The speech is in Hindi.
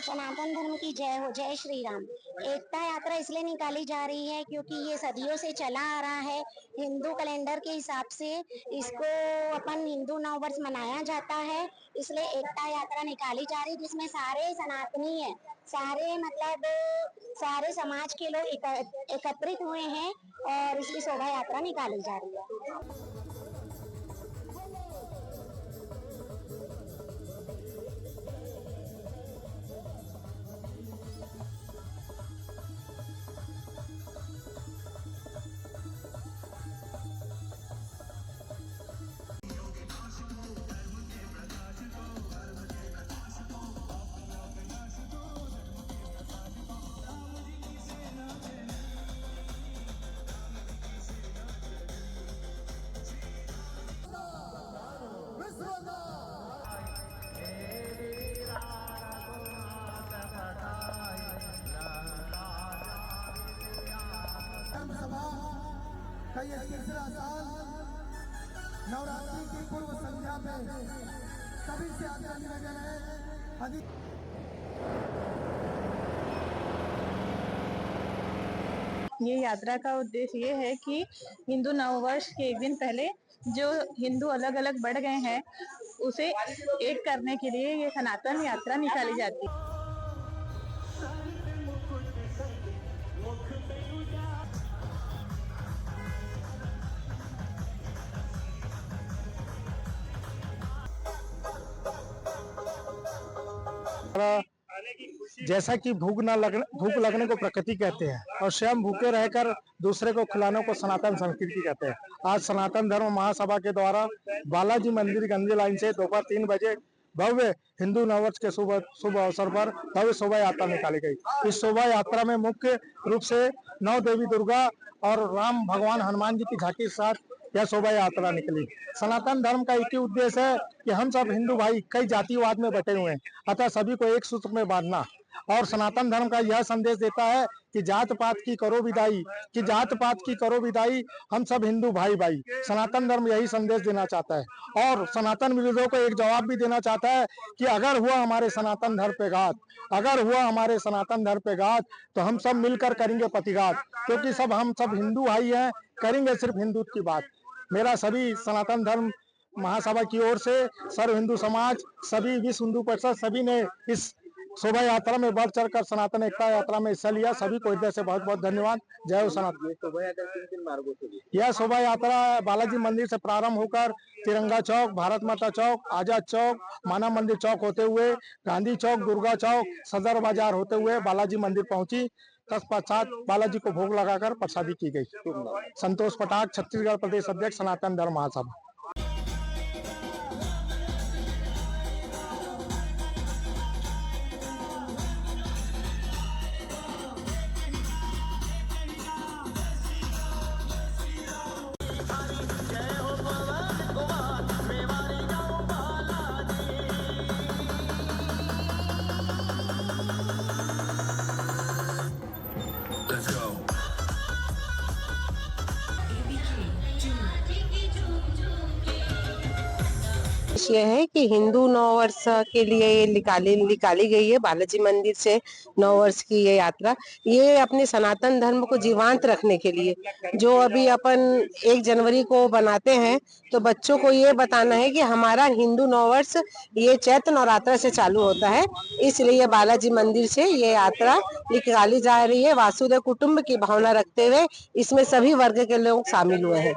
सनातन धर्म की जय हो, जय श्री राम। एकता यात्रा इसलिए निकाली जा रही है क्योंकि ये सदियों से चला आ रहा है। हिंदू कैलेंडर के हिसाब से इसको अपन हिंदू नव वर्ष मनाया जाता है, इसलिए एकता यात्रा निकाली जा रही है जिसमें सारे सनातनी है, सारे मतलब सारे समाज के लोग एकत्रित हुए हैं और इसकी शोभा यात्रा निकाली जा रही है। का ये तीसरा साल नवरात्रि की पूर्व संध्या पे सभी से आग्रह निवेदन है। ये यात्रा का उद्देश्य ये है कि हिंदू नववर्ष के एक दिन पहले जो हिंदू अलग अलग बढ़ गए हैं उसे एक करने के लिए ये सनातन यात्रा निकाली जाती है। जैसा कि भूख लगने को प्रकृति कहते हैं और स्वयं भूखे रहकर दूसरे को खिलाने को सनातन संस्कृति कहते हैं। आज सनातन धर्म महासभा के द्वारा बालाजी मंदिर गंदी लाइन से दोपहर 3 बजे भव्य हिंदू नववर्ष के शुभ अवसर पर भव्य शोभा यात्रा निकाली गई। इस शोभा यात्रा में मुख्य रूप से 9 देवी दुर्गा और राम भगवान हनुमान जी की झांकी के साथ यह शोभा यात्रा निकली। सनातन धर्म का एक ही उद्देश्य है कि हम सब हिंदू भाई कई जातिवाद में बटे हुए हैं, अतः सभी को एक सूत्र में बांधना। और सनातन धर्म का यह संदेश देता है कि जात पात की करो विदाई, हम सब हिंदू भाई भाई। सनातन धर्म यही संदेश देना चाहता है और सनातन विरोधियों को एक जवाब भी देना चाहता है कि अगर हुआ हमारे सनातन धर्म पे घात, तो हम सब मिलकर करेंगे प्रतिघात, क्योंकि हम सब हिंदू भाई हैं, करेंगे सिर्फ हिंदुत्व की बात। मेरा सभी सनातन धर्म महासभा की ओर से सर्व हिंदू समाज, सभी विश्व हिंदू परिषद, सभी ने इस शोभा यात्रा में बढ़ चढ़ कर सनातन एकता यात्रा में हिस्सा लिया। सभी को हृदय से बहुत बहुत धन्यवाद। जय हो सनातन। यह शोभा यात्रा बालाजी मंदिर से प्रारंभ होकर तिरंगा चौक, भारत माता चौक, आजाद चौक, माना मंदिर चौक होते हुए गांधी चौक, दुर्गा चौक, सदर बाजार होते हुए बालाजी मंदिर पहुंची। तत्पश्चात बालाजी को भोग लगाकर प्रसादी की गई। संतोष पटाक, छत्तीसगढ़ प्रदेश अध्यक्ष, सनातन धर्म महासभा। ये है कि हिंदू नव वर्ष के लिए ये निकाली गई है बालाजी मंदिर से नव वर्ष की ये यात्रा। ये अपने सनातन धर्म को जीवंत रखने के लिए, जो अभी अपन 1 जनवरी को बनाते हैं, तो बच्चों को ये बताना है कि हमारा हिंदू नव वर्ष ये चैत्र नवरात्र से चालू होता है। इसलिए ये बालाजी मंदिर से ये यात्रा निकाली जा रही है। वासुदेव कुटुंब की भावना रखते हुए इसमें सभी वर्ग के लोग शामिल हुए हैं।